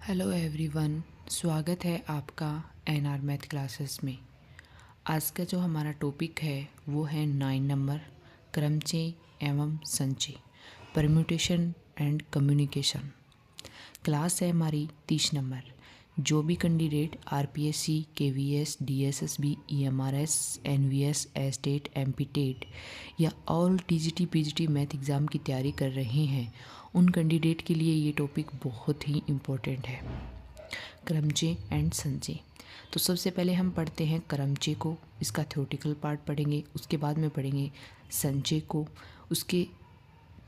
Hello everyone, स्वागत है आपका एनआर मैथ क्लासेस में। आज का जो हमारा टॉपिक है वो है 9 नंबर क्रमचय एवं संचय, परम्यूटेशन एंड कम्युनिकेशन। क्लास है हमारी 30 नंबर। जो भी candidate RPSC, KVS, DSSB, EMRS, NVS, STET, MPTET या all TGT PGT math exam की तैयारी कर रहे हैं, उन कैंडिडेट के लिए ये टॉपिक बहुत ही इम्पोर्टेंट है, क्रमचय एंड संचय। तो सबसे पहले हम पढ़ते हैं क्रमचय को, इसका थ्योरेटिकल पार्ट पढ़ेंगे। उसके बाद में पढ़ेंगे संचय को। उसके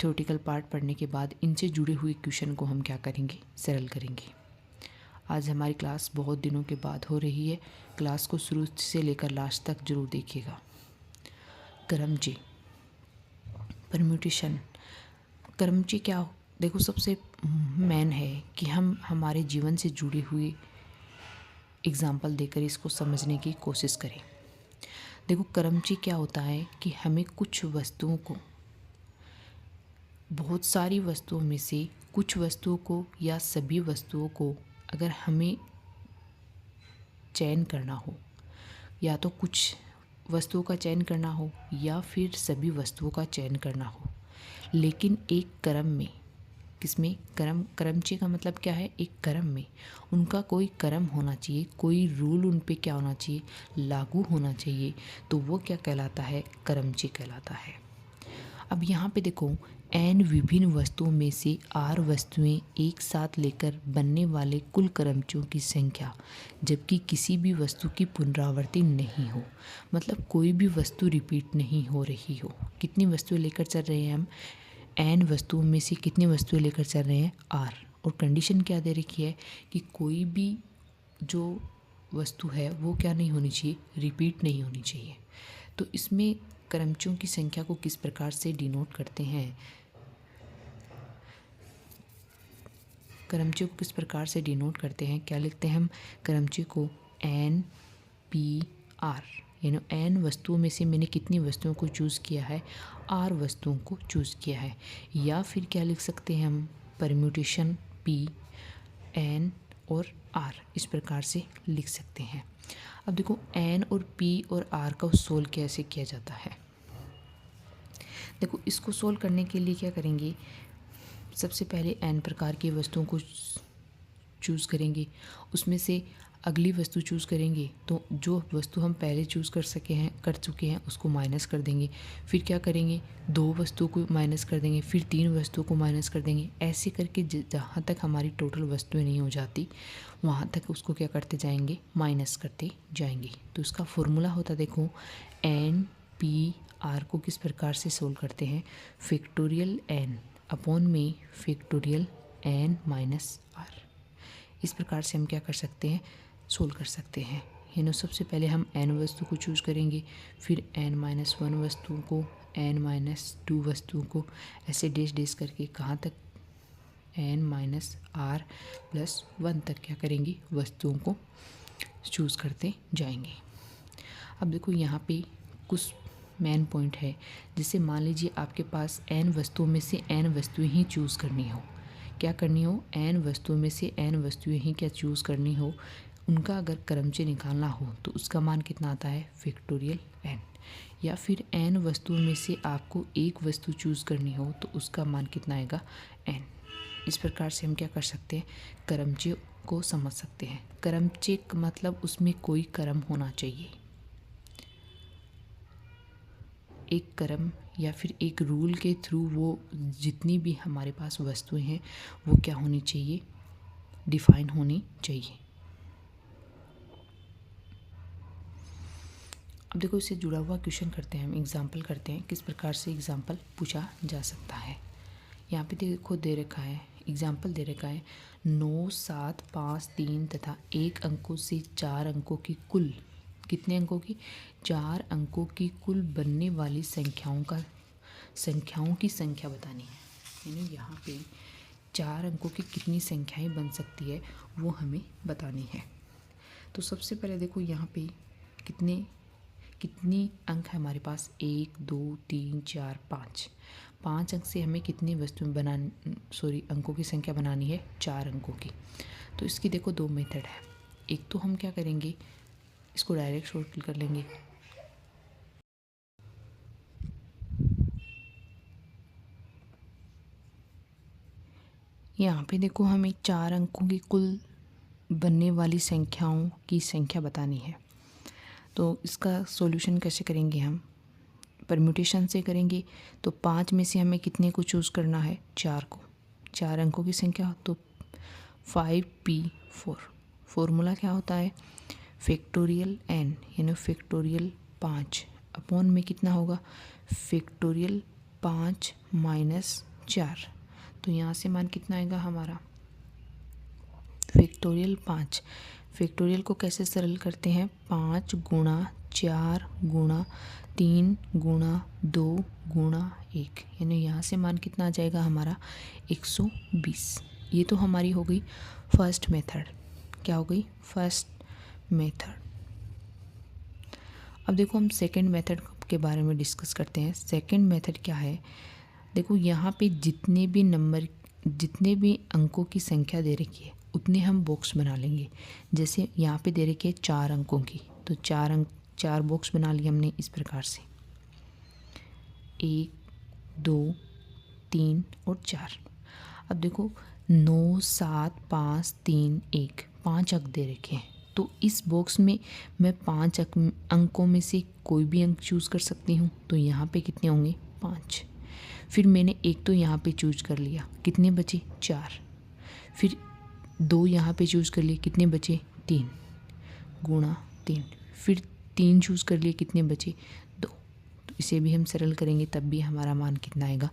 थ्योरेटिकल पार्ट पढ़ने के बाद इनसे जुड़े हुए क्वेश्चन को हम क्या करेंगे, सरल करेंगे। आज हमारी क्लास बहुत दिनों के बाद हो रही है। क्लास को शुरू से लेकर लास्ट तक जरूर देखिएगा। क्रमचय, परम्यूटेशन। क्रमचय क्या देखो, सबसे मेन है कि हम हमारे जीवन से जुड़े हुए एग्जाम्पल देकर इसको समझने की कोशिश करें। देखो, क्रमचय क्या होता है कि हमें कुछ वस्तुओं को, बहुत सारी वस्तुओं में से कुछ वस्तुओं को या सभी वस्तुओं को अगर हमें चयन करना हो, या तो कुछ वस्तुओं का चयन करना हो या फिर सभी वस्तुओं का चयन करना हो, लेकिन एक क्रम में, किसमें, क्रमचय का मतलब क्या है, एक क्रम में उनका कोई क्रम होना चाहिए, कोई रूल उन पे क्या होना चाहिए, लागू होना चाहिए, तो वो क्या कहलाता है, क्रमचय कहलाता है। अब यहाँ पे देखो, n विभिन्न वस्तुओं में से r वस्तुएं एक साथ लेकर बनने वाले कुल क्रमचयों की संख्या, जबकि किसी भी वस्तु की पुनरावृत्ति नहीं हो, मतलब कोई भी वस्तु रिपीट नहीं हो रही हो। कितनी वस्तुएं लेकर चल रहे हैं हम, n वस्तुओं में से कितनी वस्तुएं लेकर चल रहे हैं, r, और कंडीशन क्या दे रखी है कि कोई भी जो वस्तु है वो क्या नहीं होनी चाहिए, रिपीट नहीं होनी चाहिए। तो इसमें क्रमचयों की संख्या को किस प्रकार से डिनोट करते हैं, क्रमचय को किस प्रकार से डिनोट करते हैं, क्या लिखते हैं हम, क्रमचय को एन पी आर, यानी एन वस्तुओं में से मैंने कितनी वस्तुओं को चूज़ किया है, आर वस्तुओं को चूज़ किया है। या फिर क्या लिख सकते हैं हम, परम्यूटेशन पी एन और आर, इस प्रकार से लिख सकते हैं। अब देखो, एन और पी और आर का सोल्व कैसे किया जाता है। देखो, इसको सोल्व करने के लिए क्या करेंगे, सबसे पहले n प्रकार की वस्तुओं को चूज़ करेंगे, उसमें से अगली वस्तु चूज़ करेंगे, तो जो वस्तु हम पहले चूज़ कर चुके हैं उसको माइनस कर देंगे। फिर क्या करेंगे, 2 वस्तुओं को माइनस कर देंगे, फिर 3 वस्तुओं को माइनस कर देंगे। ऐसे करके जहाँ तक हमारी टोटल वस्तुएं नहीं हो जाती, वहाँ तक उसको क्या करते जाएंगे, माइनस करते जाएंगे। तो इसका फॉर्मूला होता, देखो, एन पी आर को किस प्रकार से सोल्व करते हैं, फैक्टोरियल एन अपॉन में फैक्टोरियल एन माइनस आर। इस प्रकार से हम क्या कर सकते हैं, सोल्व कर सकते हैं। यानी सबसे पहले हम n वस्तु को चूज़ करेंगे, फिर n-1 वस्तुओं को, n-2 वस्तुओं को, ऐसे डेश डेश करके कहाँ तक, n-r+1 तक क्या करेंगे, वस्तुओं को चूज़ करते जाएंगे। अब देखो, यहाँ पे कुछ मेन पॉइंट है। जिससे मान लीजिए आपके पास n वस्तुओं में से n वस्तुएं ही चूज़ करनी हो, क्या करनी हो, n वस्तुओं में से n वस्तुएं ही क्या चूज़ करनी हो, उनका अगर क्रमचय निकालना हो तो उसका मान कितना आता है, फैक्टोरियल n। या फिर n वस्तुओं में से आपको एक वस्तु चूज़ करनी हो तो उसका मान कितना आएगा, n। इस प्रकार से हम क्या कर सकते हैं, क्रमचय को समझ सकते हैं। क्रमचय का मतलब उसमें कोई क्रम होना चाहिए, एक क्रम या फिर एक रूल के थ्रू वो जितनी भी हमारे पास वस्तुएं हैं वो क्या होनी चाहिए, डिफाइन होनी चाहिए। अब देखो, इससे जुड़ा हुआ क्वेश्चन करते हैं हम, एग्जाम्पल करते हैं, किस प्रकार से एग्जाम्पल पूछा जा सकता है। यहाँ पे देखो दे रखा है, एग्जाम्पल दे रखा है, 9, 7, 5, 3 तथा 1 अंकों से 4 अंकों की कुल, कितने अंकों की, 4 अंकों की कुल बनने वाली संख्याओं की संख्या बतानी है। यानी यहाँ पे 4 अंकों की कितनी संख्याएं बन सकती है वो हमें बतानी है। तो सबसे पहले देखो, यहाँ पे कितनी अंक है हमारे पास? 1 2 3 4 5। 5 अंक से हमें कितनी वस्तुएं अंकों की संख्या बनानी है? 4 अंकों की। तो इसकी देखो 2 मेथड है। एक तो हम क्या करेंगे, इसको डायरेक्ट शॉर्ट कर लेंगे। यहाँ पे देखो हमें 4 अंकों की कुल बनने वाली संख्याओं की संख्या बतानी है। तो इसका सॉल्यूशन कैसे करेंगे हम? परम्यूटेशन से करेंगे। तो 5 में से हमें कितने को चूज़ करना है? 4 को। 4 अंकों की संख्या तो 5p4। फॉर्मूला क्या होता है? फैक्टोरियल n यानी फैक्टोरियल 5 अपॉन में कितना होगा? Factorial 5 minus 4। तो यहाँ से मान कितना आएगा हमारा? फैक्टोरियल 5। फैक्टोरियल को कैसे सरल करते हैं? 5 गुणा 4 गुणा 3 गुणा 2 गुणा 1, यानी यहाँ से मान कितना आ जाएगा हमारा? 120। ये तो हमारी हो गई फर्स्ट मेथड। क्या हो गई? First method. अब देखो हम सेकंड मेथड के बारे में डिस्कस करते हैं। सेकंड मेथड क्या है? देखो यहाँ पे जितने भी अंकों की संख्या दे रखी है उतने हम बॉक्स बना लेंगे। जैसे यहाँ पे दे रखी है 4 अंकों की, तो 4 बॉक्स बना लिए हमने इस प्रकार से, 1 2 3 और 4। अब देखो 9 7 5 3 1 5 अंक दे रखे हैं। तो इस बॉक्स में मैं 5 अंकों में से कोई भी अंक चूज़ कर सकती हूँ। तो यहाँ पे कितने होंगे? 5। फिर मैंने एक तो यहाँ पे चूज कर लिया, कितने बचे? 4। फिर 2 यहाँ पे चूज़ कर लिए, कितने बचे? 3 गुणा 3। फिर 3 चूज़ कर लिए, कितने बचे? 2। तो इसे भी हम सरल करेंगे तब भी हमारा मान कितना आएगा?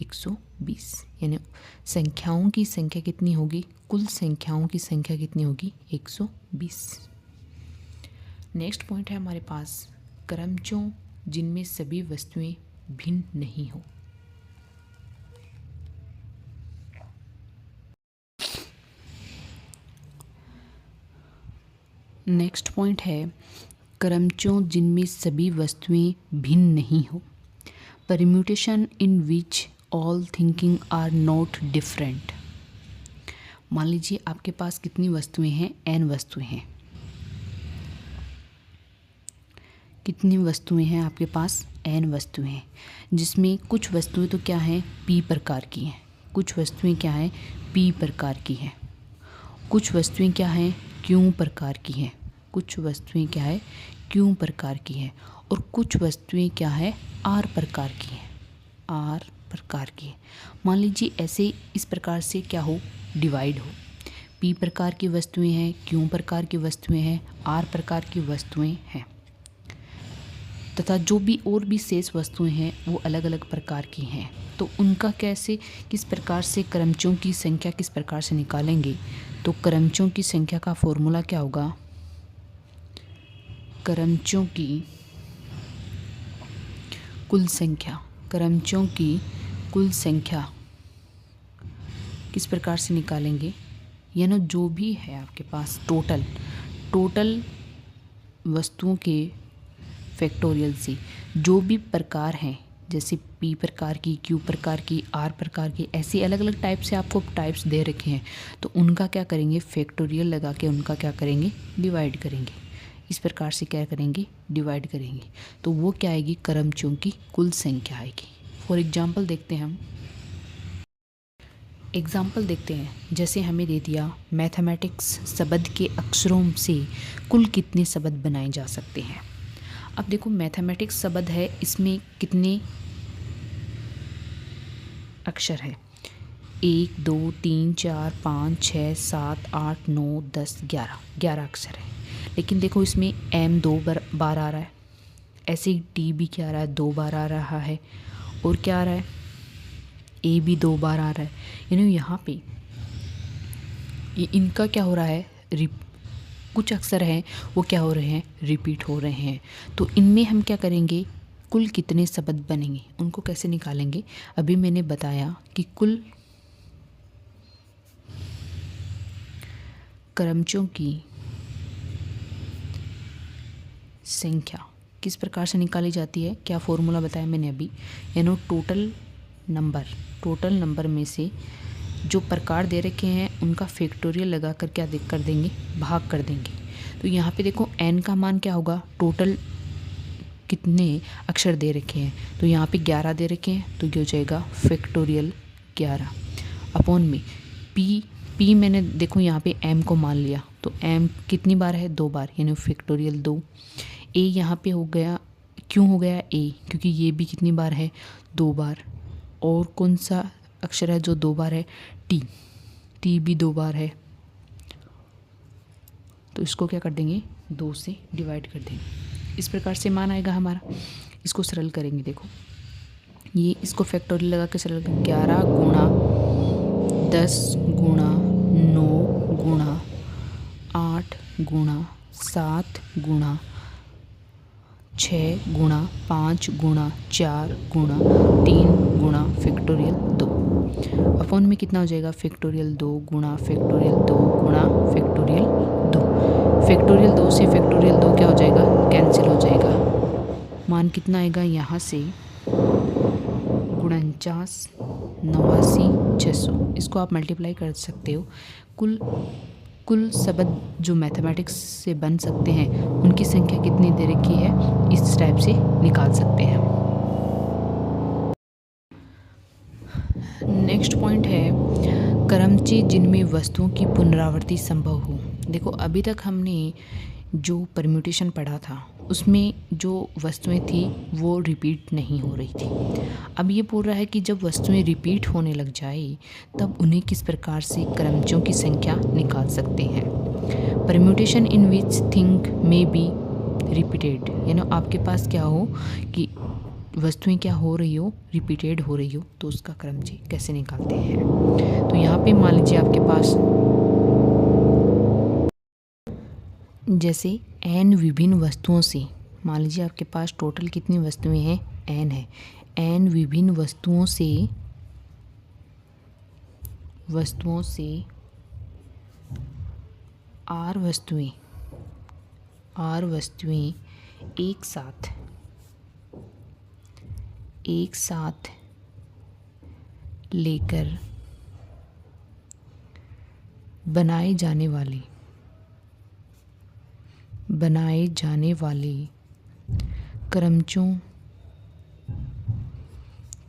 120। यानी संख्याओं की संख्या कितनी होगी? कुल संख्याओं की संख्या कितनी होगी? 120। नेक्स्ट पॉइंट है हमारे पास, क्रमचों जिनमें सभी वस्तुएं भिन्न नहीं हो। नेक्स्ट पॉइंट है क्रमचों जिनमें सभी वस्तुएं भिन्न नहीं हो। Permutation in which all things are not different. मान लीजिए आपके पास कितनी वस्तुएं हैं? n वस्तुएं हैं। कितनी वस्तुएं हैं आपके पास? n वस्तुएं हैं, जिसमें कुछ वस्तुएं तो क्या हैं? p प्रकार की हैं। कुछ वस्तुएं क्या हैं? p प्रकार की हैं। कुछ वस्तुएं क्या हैं? q प्रकार की हैं। कुछ वस्तुएं क्या है? q प्रकार की हैं। और कुछ वस्तुएं क्या है? r प्रकार की हैं। r प्रकार की है। मान लीजिए ऐसे इस प्रकार से क्या हो? डिवाइड हो। p प्रकार की वस्तुएं हैं, q प्रकार की वस्तुएं हैं, r प्रकार की वस्तुएं हैं, तथा जो भी और भी शेष वस्तुएं हैं वो अलग अलग प्रकार की हैं। तो उनका किस प्रकार से क्रमचों की संख्या किस प्रकार से निकालेंगे? तो क्रमचों की संख्या का फॉर्मूला क्या होगा? क्रमचों की कुल संख्या। क्रमचों की कुल संख्या किस प्रकार से निकालेंगे? यानी जो भी है आपके पास टोटल वस्तुओं के फैक्टोरियल से जो भी प्रकार हैं, जैसे p प्रकार की, q प्रकार की, r प्रकार की, ऐसे अलग अलग टाइप से आपको टाइप्स दे रखे हैं। तो उनका क्या करेंगे? फैक्टोरियल लगा के उनका क्या करेंगे? डिवाइड करेंगे। इस प्रकार से क्या करेंगे? डिवाइड करेंगे। तो वो क्या आएगी? क्रमचों की कुल संख्या आएगी। फॉर एग्जाम्पल देखते हैं हम। एग्जाम्पल देखते हैं, जैसे हमें दे दिया मैथमेटिक्स शब्द के अक्षरों से कुल कितने शब्द बनाए जा सकते हैं। अब देखो मैथमेटिक्स शब्द है, इसमें कितने अक्षर है? 1 2 3 4 5 6 7 8 9 10 11 अक्षर है। लेकिन देखो इसमें m 2 बार आ रहा है, ऐसे ही t भी क्या आ रहा है? 2 बार आ रहा है, और क्या आ रहा है? a भी 2 बार आ रहा है। यानी यहाँ पे इनका क्या हो रहा है? कुछ अक्षर हैं वो क्या हो रहे हैं? रिपीट हो रहे हैं। तो इनमें हम क्या करेंगे? कुल कितने शब्द बनेंगे उनको कैसे निकालेंगे? अभी मैंने बताया कि कुल क्रमचों की संख्या किस प्रकार से निकाली जाती है, क्या फॉर्मूला बताया मैंने अभी, यानी टोटल नंबर में से जो प्रकार दे रखे हैं उनका फैक्टोरियल लगा कर क्या कर देंगे, भाग कर देंगे। तो यहाँ पे देखो n का मान क्या होगा, टोटल कितने अक्षर दे रखे हैं, तो यहाँ पे 11 दे रखे हैं, तो ये हो जाएगा फैक्टोरियल 11 अपॉन में p मैंने देखो यहाँ पे m को मान लिया, तो m कितनी बार है, 2 बार, यानी फैक्टोरियल 2। a यहाँ पे हो गया, क्यों हो गया a, क्योंकि ये भी कितनी बार है, 2 बार। और कौन सा अक्षर है जो 2 बार है, t भी 2 बार है, तो इसको क्या कर देंगे, 2 से डिवाइड कर देंगे। इस प्रकार से मान आएगा हमारा। इसको सरल करेंगे, देखो ये इसको फैक्टोरियल लगा के सरल 11 गुणा 10 गुणा 9 गुणा 8 गुणा 7 गुणा 6 गुणा 5 गुणा 4 गुणा 3 गुणा फैक्टोरियल 2 अपॉन में कितना हो जाएगा, फैक्टोरियल 2 गुणा फैक्टोरियल 2 गुणा फैक्टोरियल 2। फैक्टोरियल 2 से फैक्टोरियल 2 क्या हो जाएगा, कैंसिल हो जाएगा। मान कितना आएगा यहाँ से, 49 89 600। इसको आप मल्टीप्लाई कर सकते हो। कुल शब्द जो मैथमेटिक्स से बन सकते हैं उनकी संख्या कितनी दे रखी है, इस टाइप से निकाल सकते हैं। नेक्स्ट पॉइंट है क्रमचय जिनमें वस्तुओं की पुनरावृत्ति संभव हो। देखो अभी तक हमने जो परम्यूटेशन पढ़ा था उसमें जो वस्तुएं थी वो रिपीट नहीं हो रही थी। अब ये बोल रहा है कि जब वस्तुएं रिपीट होने लग जाए तब उन्हें किस प्रकार से क्रमचयों की संख्या निकाल सकते हैं। परम्यूटेशन इन विच थिंग में बी रिपीटेड, यानी आपके पास क्या हो कि वस्तुएं क्या हो रही हो, रिपीटेड हो रही हो, तो उसका क्रमचय कैसे निकालते हैं। तो यहाँ पे मान लीजिए आपके पास जैसे n विभिन्न वस्तुओं से, मान लीजिए आपके पास टोटल कितनी वस्तुएं हैं, n है, n विभिन्न वस्तुओं से r वस्तुएं एक साथ लेकर बनाए जाने वाले क्रमचयों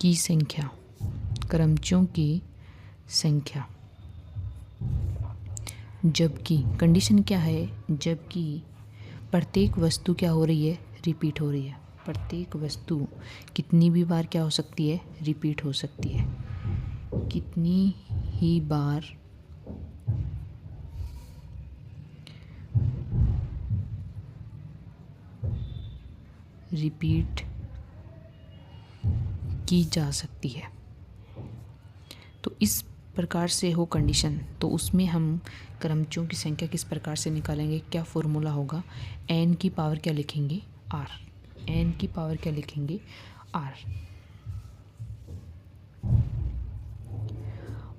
की संख्या, जबकि कंडीशन क्या है, जबकि प्रत्येक वस्तु क्या हो रही है, रिपीट हो रही है। प्रत्येक वस्तु कितनी भी बार क्या हो सकती है, रिपीट हो सकती है। कितनी ही बार रिपीट की जा सकती है। तो इस प्रकार से हो कंडीशन, तो उसमें हम क्रमचयों की संख्या किस प्रकार से निकालेंगे, क्या फॉर्मूला होगा, n की पावर क्या लिखेंगे, r, n की पावर क्या लिखेंगे, r।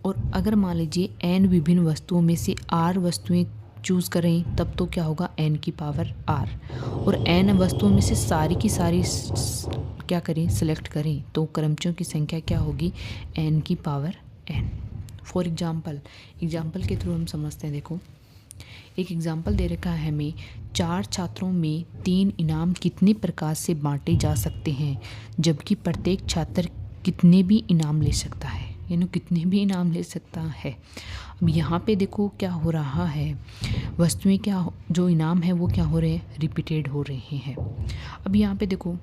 और अगर मान लीजिए n विभिन्न वस्तुओं में से r वस्तुएं चूज़ करें तब तो क्या होगा, n की पावर r। और n वस्तुओं में से सारी की सारी क्या करें, सिलेक्ट करें, तो क्रमचयों की संख्या क्या होगी, n की पावर n। फॉर एग्जाम्पल के थ्रू हम समझते हैं। देखो एक एग्जाम्पल दे रखा है हमें, 4 छात्रों में 3 इनाम कितने प्रकार से बांटे जा सकते हैं, जबकि प्रत्येक छात्र कितने भी इनाम ले सकता है, यानी कितने भी इनाम ले सकता है। अब यहाँ पे देखो क्या हो रहा है, वस्तुएं क्या, जो इनाम है वो क्या हो रहे हैं, रिपीटेड हो रहे हैं। अब यहाँ पे देखो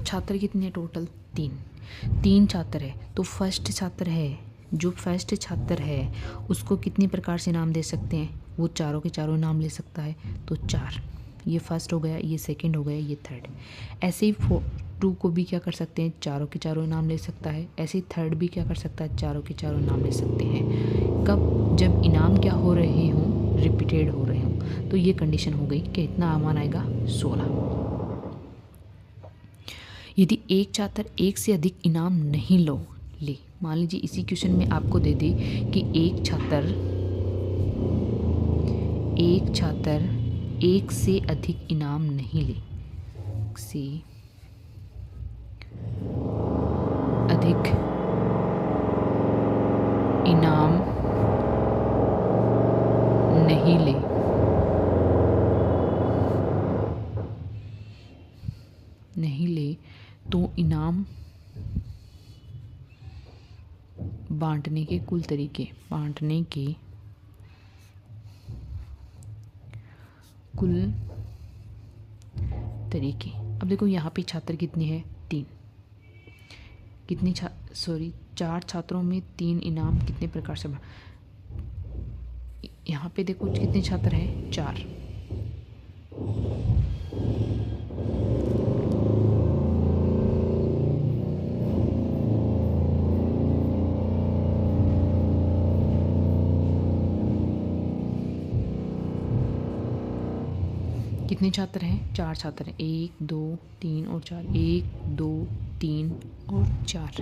छात्र कितने हैं, टोटल 3 छात्र है, तो फर्स्ट छात्र है उसको कितनी प्रकार से इनाम दे सकते हैं, वो चारों के चारों इनाम ले सकता है, तो 4। ये फर्स्ट हो गया, ये सेकंड हो गया, ये थर्ड। ऐसे ही 2 को भी क्या कर सकते हैं, चारों के चारों इनाम ले सकता है। ऐसे ही थर्ड भी क्या कर सकता है, चारों के चारों इनाम ले सकते हैं। कब, जब इनाम क्या हो रहे हों, रिपीटेड हो रहे हों। तो ये कंडीशन हो गई कि इतना मान आएगा 16। यदि एक छात्र एक से अधिक इनाम नहीं ले, मान लीजिए इसी क्वेश्चन में आपको दे दे कि एक छात्र एक से अधिक इनाम नहीं ले, से अधिक इनाम नहीं ले तो इनाम बांटने के कुल तरीके अब देखो यहाँ पे छात्र कितने हैं? 3। चार छात्रों में 3 इनाम कितने प्रकार से यहाँ पे देखो कितने छात्र हैं? 4। कितने छात्र हैं? 4 छात्र हैं। 1 2 3 और 4। 1 2 3 और 4।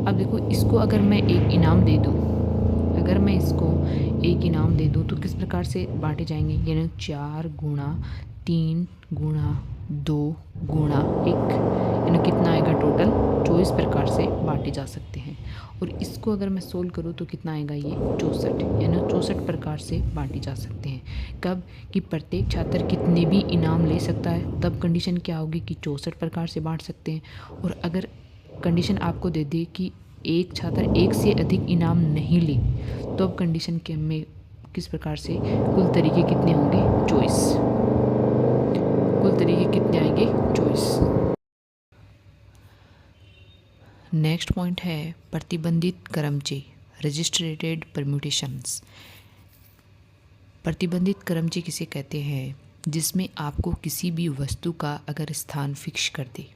अब देखो इसको अगर मैं एक इनाम दे दूँ तो किस प्रकार से बांटे जाएंगे? यानी 4 गुणा 3 गुणा 2 गुणा 1, यानी कितना आएगा टोटल? 24 प्रकार से बांटे जा सकते हैं। और इसको अगर मैं सोल्व करूँ तो कितना आएगा? ये 64, यानी 64 प्रकार से बांटे जा सकते हैं। कब? कि प्रत्येक छात्र कितने भी इनाम ले सकता है, तब कंडीशन क्या होगी कि 64 प्रकार से बांट सकते हैं। और अगर कंडीशन आपको दे दे कि एक छात्र एक से अधिक इनाम नहीं ले, तो अब कंडीशन के में किस प्रकार से कुल तरीके कितने होंगे? 24। कुल तरीके कितने आएंगे? 24। नेक्स्ट पॉइंट है प्रतिबंधित क्रमचे, रजिस्ट्रेटेड परम्यूटेशंस। प्रतिबंधित क्रमचे किसे कहते हैं? जिसमें आपको किसी भी वस्तु का अगर स्थान फिक्स कर दे,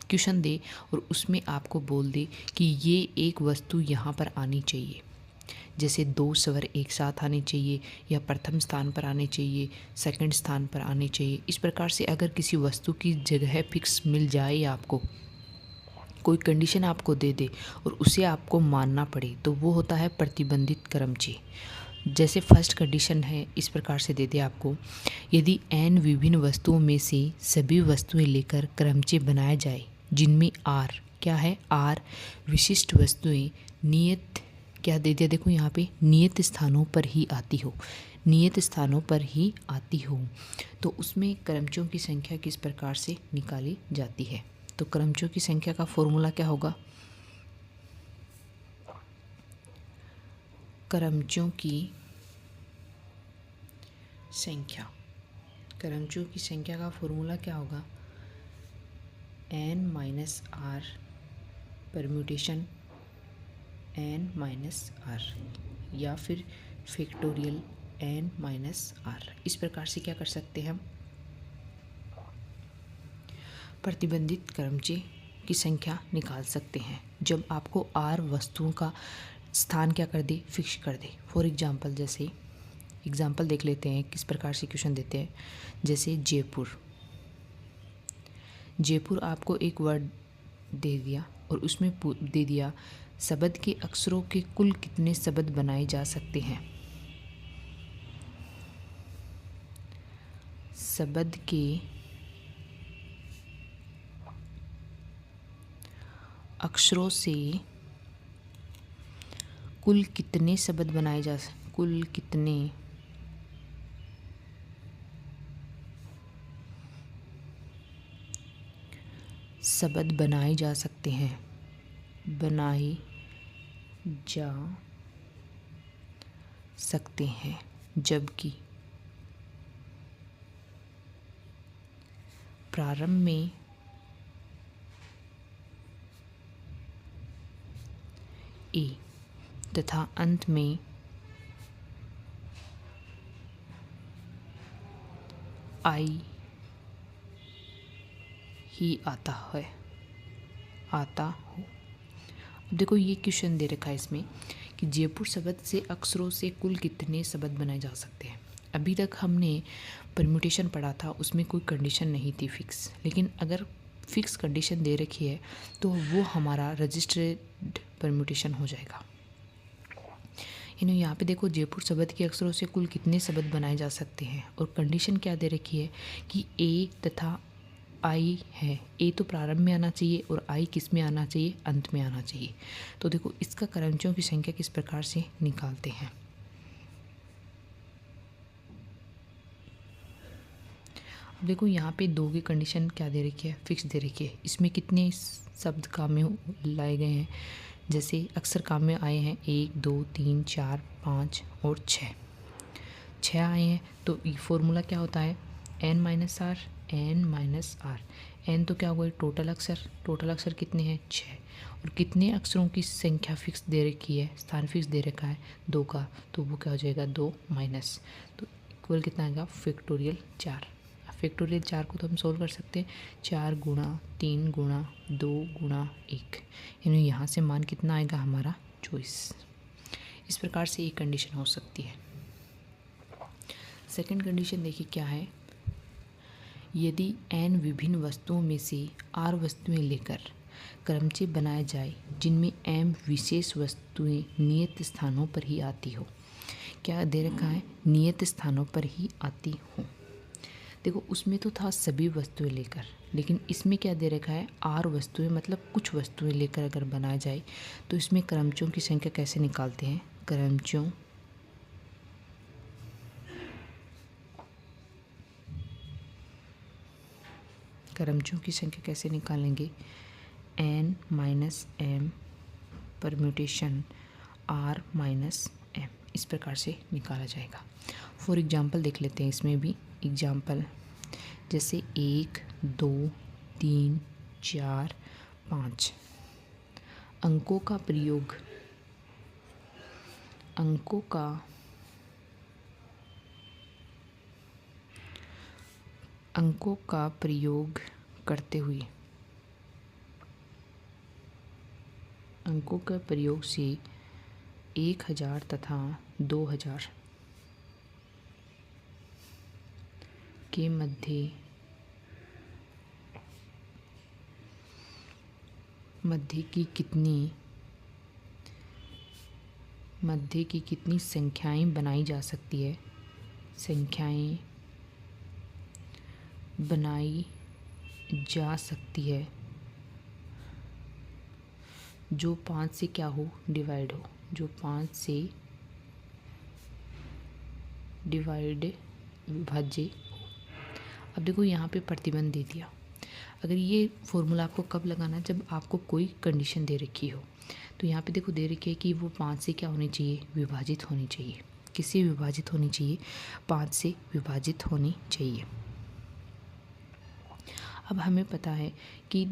क्वेश्चन दे और उसमें आपको बोल दे कि ये एक वस्तु यहाँ पर आनी चाहिए, जैसे 2 स्वर एक साथ आने चाहिए, या प्रथम स्थान पर आने चाहिए, सेकंड स्थान पर आने चाहिए। इस प्रकार से अगर किसी वस्तु की जगह फिक्स मिल जाए, आपको कोई कंडीशन आपको दे दे और उसे आपको मानना पड़े, तो वो होता है प्रतिबंधित क्रमचे। जैसे फर्स्ट कंडीशन है, इस प्रकार से दे दे आपको, यदि n विभिन्न वस्तुओं में से सभी वस्तुएं लेकर क्रमचे बनाया जाए जिनमें r क्या है? r विशिष्ट वस्तुएं नियत क्या दे दिया? देखो यहाँ पे नियत स्थानों पर ही आती हो, तो उसमें क्रमचों की संख्या किस प्रकार से निकाली जाती है? तो क्रमचों की संख्या का फॉर्मूला क्या होगा? क्रमचों की संख्या का फॉर्मूला क्या होगा? n minus r permutation n minus r, या फिर फैक्टोरियल n माइनस r। इस प्रकार से क्या कर सकते हैं हम? प्रतिबंधित क्रमचे की संख्या निकाल सकते हैं, जब आपको r वस्तुओं का स्थान क्या कर दे? फिक्स कर दे। फॉर एग्जाम्पल, जैसे एग्जाम्पल देख लेते हैं किस प्रकार से क्वेश्चन देते हैं। जैसे जयपुर आपको एक वर्ड दे दिया और उसमें दे दिया शब्द के अक्षरों के कुल कितने शब्द बनाए जा सकते हैं। शब्द के अक्षरों से कुल कितने शब्द बनाए जा सकते, कुल कितने शब्द बनाए जा सकते हैं, जबकि प्रारंभ में ए तथा अंत में आई ही आता हो। अब देखो ये क्वेश्चन दे रखा है इसमें कि जयपुर शब्द से अक्षरों से कुल कितने शब्द बनाए जा सकते हैं। अभी तक हमने परम्यूटेशन पढ़ा था, उसमें कोई कंडीशन नहीं थी फिक्स, लेकिन अगर फिक्स कंडीशन दे रखी है तो वो हमारा रजिस्टर्ड परम्यूटेशन हो जाएगा। यहाँ पे देखो जयपुर शब्द के अक्षरों से कुल कितने शब्द बनाए जा सकते हैं, और कंडीशन क्या दे रखी है कि ए तथा आई है। ए तो प्रारंभ में आना चाहिए और आई किस में आना चाहिए, अंत में आना चाहिए। तो देखो इसका क्रमचों की संख्या किस प्रकार से निकालते हैं। अब देखो यहाँ पे दो की कंडीशन क्या दे रखी है, फिक्स दे रखी है। इसमें कितने शब्द काम में लाए गए हैं, जैसे अक्सर काम में आए हैं 1 2 3 4 5 और 6 आए हैं। तो फॉर्मूला क्या होता है, n minus r, n minus r. n तो क्या होगा, टोटल अक्षर कितने हैं, 6। और कितने अक्षरों की संख्या फिक्स दे रखी है, स्थान फिक्स दे रखा है 2 का, तो वो क्या हो जाएगा 2 माइनस, तो इक्वल कितना आएगा फैक्टोरियल 4। फैक्टोरियल 4 को तो हम सोल्व कर सकते हैं, 4 गुणा 3 गुणा 2 गुणा 1, यानी यहाँ से मान कितना आएगा हमारा 24। इस प्रकार से एक कंडीशन हो सकती है। सेकंड कंडीशन देखिए क्या है, यदि n विभिन्न वस्तुओं में से r वस्तुएं लेकर क्रमचय बनाया जाए जिनमें m विशेष वस्तुएं नियत स्थानों पर ही आती हो। क्या दे रखा है, नियत स्थानों पर ही आती हो। देखो उसमें तो था सभी वस्तुएं लेकर, लेकिन इसमें क्या दे रखा है, r वस्तुएं मतलब कुछ वस्तुएं लेकर अगर बनाया जाए तो इसमें क्रमचयों की संख्या कैसे निकालते हैं, क्रमचयों की संख्या कैसे निकालेंगे, n minus m permutation r minus m, इस प्रकार से निकाला जाएगा। फॉर एग्जांपल देख लेते हैं इसमें भी एग्जांपल, जैसे 1 2 3 4 5। अंकों का प्रयोग करते हुए, अंकों का प्रयोग से 1000 तथा 2000 के मध्य की कितनी संख्याएं बनाई जा सकती है, जो 5 से क्या हो, डिवाइड हो, जो 5 से विभाज्य हो। अब देखो यहाँ पे प्रतिबंध दे दिया। अगर ये फॉर्मूला आपको कब लगाना है, जब आपको कोई कंडीशन दे रखी हो। तो यहाँ पे देखो दे रखी है कि वो 5 से क्या होनी चाहिए, विभाजित होनी चाहिए। किससे विभाजित होनी चाहिए, 5 से विभाजित होनी चाहिए। अब हमें पता है कि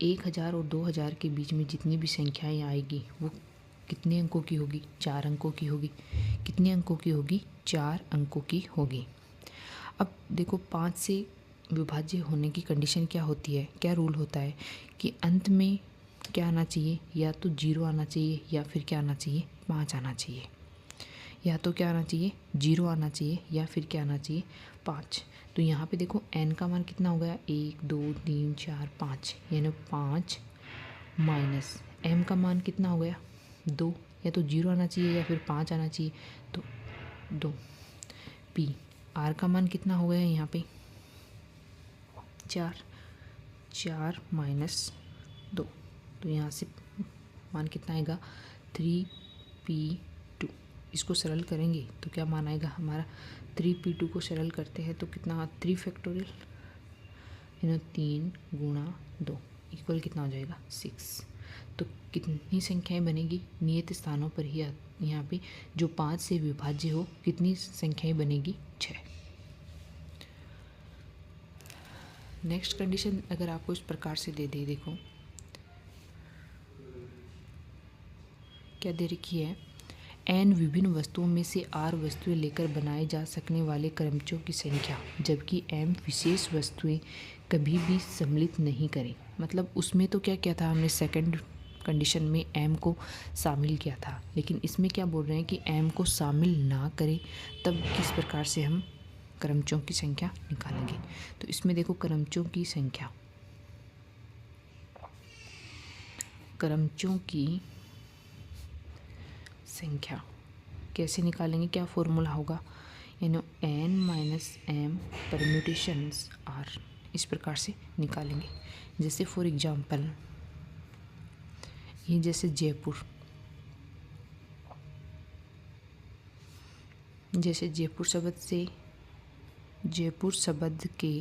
1000 और 2000 के बीच में जितनी भी संख्याएं आएगी वो कितने अंकों की होगी, 4 अंकों की होगी। कितने अंकों की होगी, 4 अंकों की होगी। अब देखो 5 से विभाज्य होने की कंडीशन क्या होती है, क्या रूल होता है कि अंत में क्या आना चाहिए, या तो 0 आना चाहिए या फिर क्या आना चाहिए, 5 आना चाहिए। या तो क्या आना चाहिए, 0 आना चाहिए या फिर क्या आना चाहिए, 5। तो यहाँ पे देखो n का मान कितना हो गया, 1 2 3 4 5, यानी 5 माइनस m का मान कितना हो गया 2, या तो 0 आना चाहिए या फिर 5 आना चाहिए, तो 2। p r का मान कितना हो गया यहाँ पे 4 माइनस 2, तो यहाँ से मान कितना आएगा 3p2। इसको सरल करेंगे तो क्या मान आएगा हमारा, 3p2 को सरल करते हैं तो कितना 3 फैक्टोरियल, 3 गुणा 2 इक्वल कितना हो जाएगा 6। तो कितनी संख्याएं बनेगी, नियत स्थानों पर ही यहाँ पे जो 5 से विभाज्य हो, कितनी संख्याएं बनेगी 6। नेक्स्ट कंडीशन अगर आपको इस प्रकार से दे दे, देखो क्या दे रखी है, n विभिन्न वस्तुओं में से r वस्तुएं लेकर बनाए जा सकने वाले क्रमचयों की संख्या, जबकि m विशेष वस्तुएं कभी भी सम्मिलित नहीं करें। मतलब उसमें तो क्या किया था हमने, सेकंड कंडीशन में m को शामिल किया था, लेकिन इसमें क्या बोल रहे हैं कि m को शामिल ना करें, तब किस प्रकार से हम क्रमचयों की संख्या निकालेंगे। तो इसमें देखो क्रमचयों की संख्या कैसे निकालेंगे, क्या फॉर्मूला होगा, n minus m permutations r, इस प्रकार से निकालेंगे। जैसे फॉर एग्जांपल ये जैसे जयपुर, जैसे जयपुर शब्द से, जयपुर शब्द के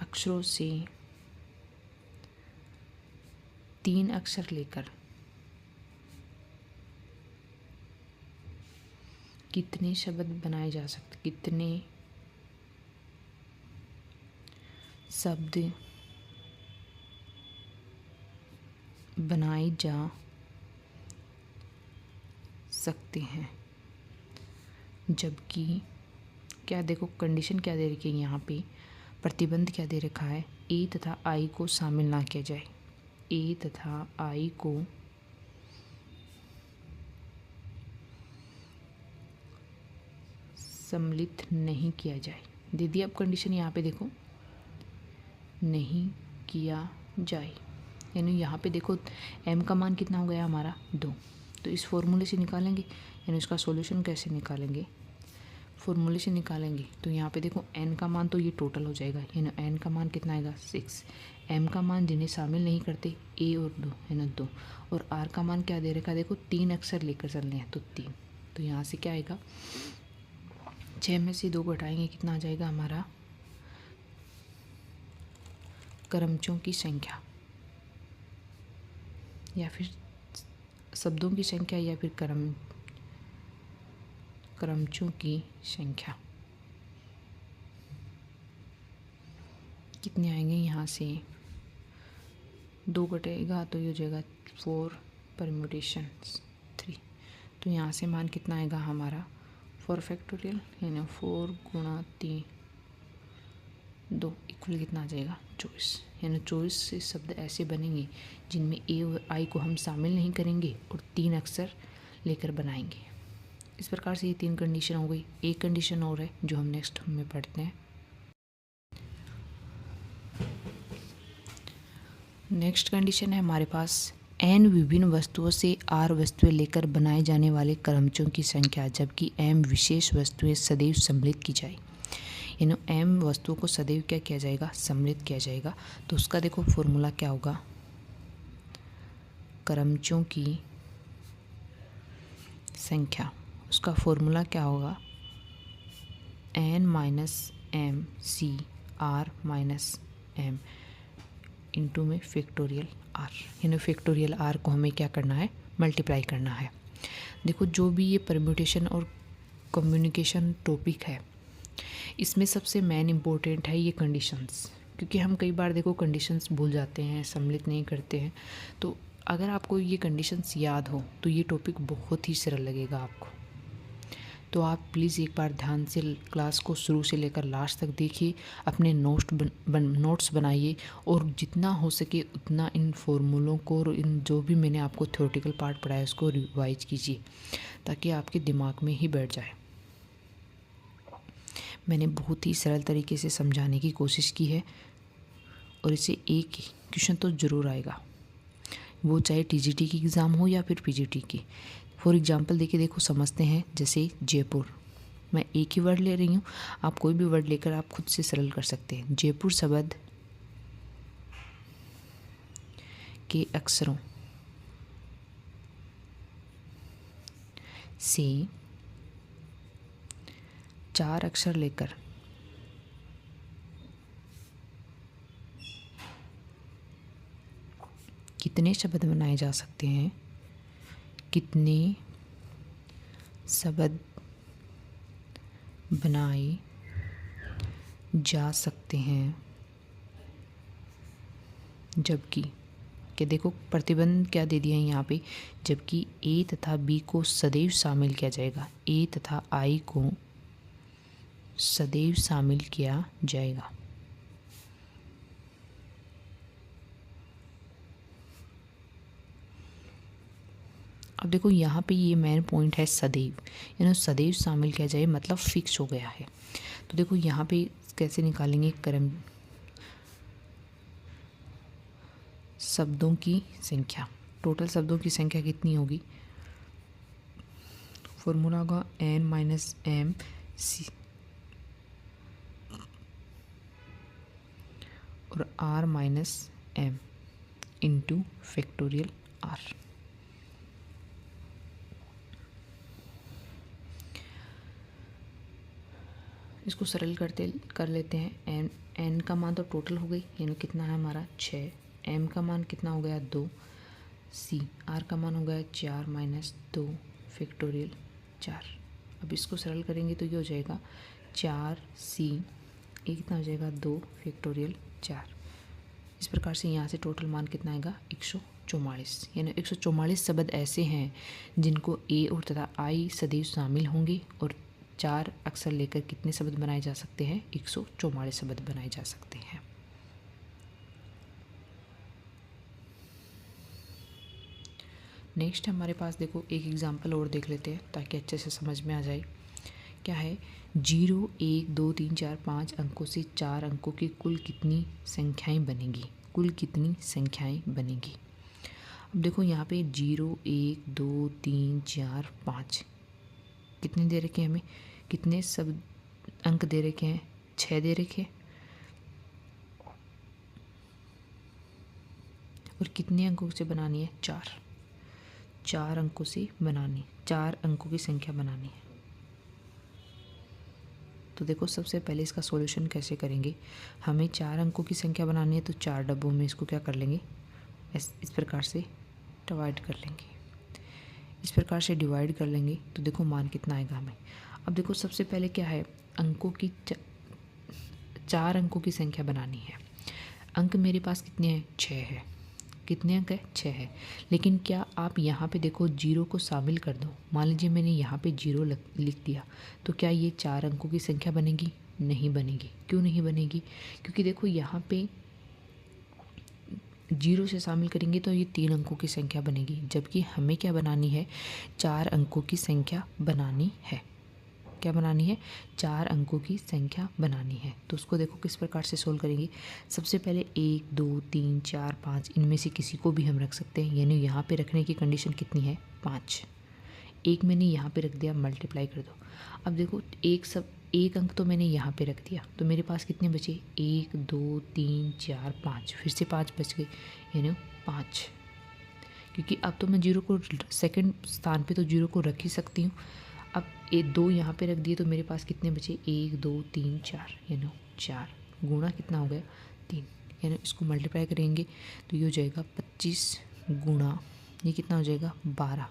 अक्षरों से 3 अक्षर लेकर कितने शब्द बनाए जा सकते, कितने शब्द बनाए जा सकते हैं। जबकि क्या देखो कंडीशन क्या दे रखी है यहाँ पे, प्रतिबंध क्या दे रखा है, ए तथा आई को शामिल ना किया जाए, ए तथा आई को सम्मिलित नहीं किया जाए। दे दिया अब कंडीशन यहाँ पे देखो, नहीं किया जाए, यानी यहाँ पे देखो m का मान कितना हो गया हमारा 2। तो इस फॉर्मूले से निकालेंगे, यानी इसका सॉल्यूशन कैसे निकालेंगे, फॉर्मूले से निकालेंगे। तो यहाँ पे देखो n का मान तो ये टोटल हो जाएगा, यानी n का मान कितना आएगा 6, m का मान जिन्हें शामिल नहीं करते a और 2 है ना 2, और r का मान क्या दे रखा है देखो 3 अक्षर लेकर चलने हैं तो 3। तो यहाँ से क्या आएगा, 6 में से 2 घटाएंगे कितना आ जाएगा हमारा, क्रमचों की संख्या या फिर शब्दों की संख्या या फिर क्रमचों की संख्या कितने आएंगे, यहाँ से 2 घटेगा तो ये हो जाएगा 4 परम्यूटेशन 3। तो यहाँ से मान कितना आएगा हमारा 4 फैक्टोरियल, यानी 4 गुणा 3 2 इक्वल कितना आ जाएगा 24। यानी 24 से शब्द ऐसे बनेंगे जिनमें ए और आई को हम शामिल नहीं करेंगे और 3 अक्षर लेकर बनाएंगे। इस प्रकार से ये 3 कंडीशन हो गई। एक कंडीशन और है जो हम नेक्स्ट में पढ़ते हैं। नेक्स्ट कंडीशन है हमारे पास n विभिन्न वस्तुओं से r वस्तुएं लेकर बनाए जाने वाले क्रमचों की संख्या, जबकि m विशेष वस्तुएं सदैव सम्मिलित की जाए। यानी m वस्तुओं को सदैव क्या किया जाएगा, सम्मिलित किया जाएगा। तो उसका देखो फॉर्मूला क्या होगा, क्रमचों की संख्या, उसका फॉर्मूला क्या होगा, n minus m C r minus m into में फैक्टोरियल आर। यानी फैक्टोरियल आर को हमें क्या करना है, मल्टीप्लाई करना है। देखो जो भी ये परम्यूटेशन और कम्युनिकेशन टॉपिक है, इसमें सबसे मेन इम्पोर्टेंट है ये कंडीशंस, क्योंकि हम कई बार देखो कंडीशंस भूल जाते हैं, सम्मिलित नहीं करते हैं। तो अगर आपको ये कंडीशंस याद हो तो ये टॉपिक बहुत ही सरल लगेगा आपको। तो आप प्लीज़ एक बार ध्यान से क्लास को शुरू से लेकर लास्ट तक देखिए, अपने नोट्स बनाइए और जितना हो सके उतना इन फॉर्मूलों को और इन जो भी मैंने आपको थ्योरेटिकल पार्ट पढ़ाया उसको रिवाइज कीजिए ताकि आपके दिमाग में ही बैठ जाए। मैंने बहुत ही सरल तरीके से समझाने की कोशिश की है और इसे एक क्वेश्चन तो ज़रूर आएगा, वो चाहे टीजीटी की एग्ज़ाम हो या फिर पीजीटी की। फॉर एग्जांपल देखिए, देखो समझते हैं। जैसे जयपुर, मैं एक ही वर्ड ले रही हूँ, आप कोई भी वर्ड लेकर आप खुद से सरल कर सकते हैं। जयपुर शब्द के अक्षरों से 4 अक्षर लेकर कितने शब्द बनाए जा सकते हैं, कितने शब्द बनाए जा सकते हैं, जबकि कि देखो प्रतिबंध क्या दे दिया है यहाँ पे, जबकि ए तथा बी को सदैव शामिल किया जाएगा, ए तथा आई को सदैव शामिल किया जाएगा। अब देखो यहाँ पे ये मेन पॉइंट है सदैव, यानी सदैव शामिल किया जाए मतलब फिक्स हो गया है। तो देखो यहाँ पे कैसे निकालेंगे, क्रम शब्दों की संख्या, टोटल शब्दों की संख्या कितनी होगी, फॉर्मूला होगा n माइनस एम सी और r minus m into factorial r। इसको सरल कर लेते हैं। n का मान तो टोटल हो गई, यानी कितना है हमारा 6, m का मान कितना हो गया 2, c r का मान हो गया 4 माइनस 2 फैक्टोरियल 4। अब इसको सरल करेंगे तो ये हो जाएगा 4c, ये कितना हो जाएगा 2 फैक्टोरियल 4। इस प्रकार से यहाँ से टोटल मान कितना आएगा 144, यानी 144 शब्द ऐसे हैं जिनको a और तथा i सदैव शामिल होंगे और 4 अक्षर लेकर कितने शब्द बनाए जा सकते हैं, 144 शब्द बनाए जा सकते हैं। नेक्स्ट हमारे पास देखो एक एग्जाम्पल और देख लेते हैं ताकि अच्छे से समझ में आ जाए। क्या है, 0 1 2 3 4 5 अंकों से 4 अंकों की कुल कितनी संख्याएं बनेगी, कुल कितनी संख्याएं बनेगी। अब देखो यहाँ पे 0 1 2 3 4 5 कितने दे रखे हैं, हमें कितने सब अंक दे रखे हैं, 6 दे रखे हैं। और कितने अंकों से बनानी है, 4 अंकों से बनानी, 4 अंकों की संख्या बनानी है। तो देखो सबसे पहले इसका सॉल्यूशन कैसे करेंगे, हमें 4 अंकों की संख्या बनानी है तो 4 डब्बों में इसको क्या कर लेंगे, इस प्रकार से डिवाइड कर लेंगे। इस प्रकार से डिवाइड कर लेंगे तो देखो मान कितना आएगा हमें। अब देखो सबसे पहले क्या है, अंकों की 4 अंकों की संख्या बनानी है। अंक मेरे पास कितने हैं, 6 है। कितने अंक है, 6 है। लेकिन क्या आप यहाँ पे देखो 0 को शामिल कर दो, मान लीजिए मैंने यहाँ पे 0 लिख दिया, तो क्या ये 4 अंकों की संख्या बनेगी, नहीं बनेगी। क्यों नहीं बनेगी, क्योंकि देखो यहाँ पे 0 से शामिल करेंगे तो ये 3 अंकों की संख्या बनेगी, जबकि हमें क्या बनानी है, 4 अंकों की संख्या बनानी है। क्या बनानी है, 4 अंकों की संख्या बनानी है। तो उसको देखो किस प्रकार से सोल्व करेंगे। सबसे पहले 1 2 3 4 5 इनमें से किसी को भी हम रख सकते हैं, यानी यहाँ पे रखने की कंडीशन कितनी है, 5। एक मैंने यहाँ पे रख दिया, मल्टीप्लाई कर दो। अब देखो एक अंक तो मैंने यहाँ पे रख दिया, तो मेरे पास कितने बचे, 1 2 3 4 5, फिर से 5 बच गए, यानी 5। क्योंकि अब तो मैं 0 को सेकंड स्थान पे तो 0 को रख ही सकती हूँ। अब 2 यहाँ पे रख दिए तो मेरे पास कितने बचे, 1 2 3 4, यानी 4 गुणा कितना हो गया, 3, यानी इसको मल्टीप्लाई करेंगे तो ये हो जाएगा 25 गुणा ये कितना हो जाएगा 12,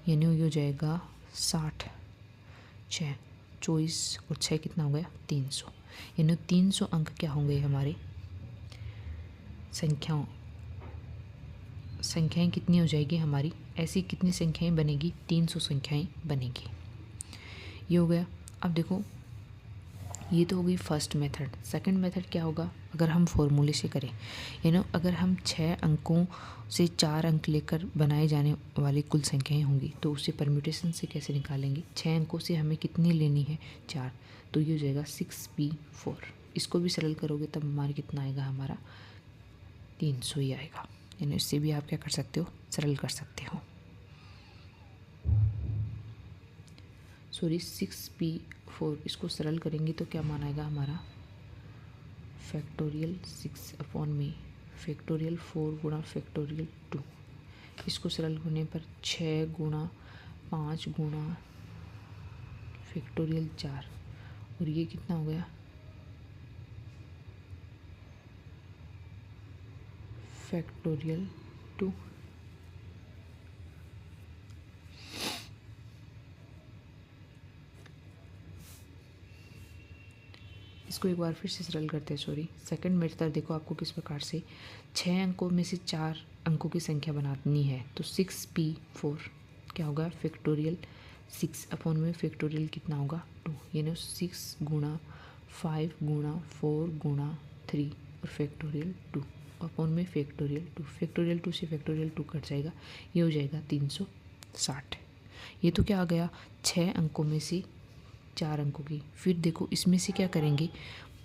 यानी ये हो जाएगा 60, 6 24 और 6 कितना हो गया 300, यानी 300 अंक क्या होंगे हमारे, संख्याएं कितनी हो जाएगी हमारी, ऐसी कितनी संख्याएं बनेगी, 300 संख्याएं बनेगी। ये हो गया। अब देखो ये तो हो गई फर्स्ट मेथड। सेकंड मेथड क्या होगा, अगर हम फॉर्मूले से करें, अगर हम 6 अंकों से 4 अंक लेकर बनाए जाने वाली कुल संख्याएं होंगी तो उसे परम्यूटेशन से कैसे निकालेंगे। 6 अंकों से हमें कितनी लेनी है, 4, तो ये हो जाएगा 6p4। इसको भी सरल करोगे तब हमारा कितना आएगा, हमारा 300 ही आएगा। यानी इससे भी आप क्या कर सकते हो, सरल कर सकते हो। सॉरी 6p4, इसको सरल करेंगे तो क्या मान आएगा हमारा, फैक्टोरियल 6 में फैक्टोरियल 4 गुणा फैक्टोरियल 2। इसको सरल होने पर 6 गुणा 5 गुणा फैक्टोरियल 4, और ये कितना हो गया, फैक्टोरियल 2। इसको एक बार फिर से सरल करते हैं। सॉरी सेकंड मेथड देखो आपको किस प्रकार से, 6 अंकों में से 4 अंकों की संख्या बनानी है, तो 6p4 क्या होगा, फैक्टोरियल 6 में फैक्टोरियल कितना होगा 2, यानी 6 गुणा 5 गुणा 4 गुणा 3 और फैक्टोरियल 2 में फैक्टोरियल 2। फैक्टोरियल 2 से फैक्टोरियल 2 कट जाएगा, ये हो जाएगा 360। ये तो क्या आ गया, 6 अंकों में से 4 अंकों की। फिर देखो इसमें से क्या करेंगे,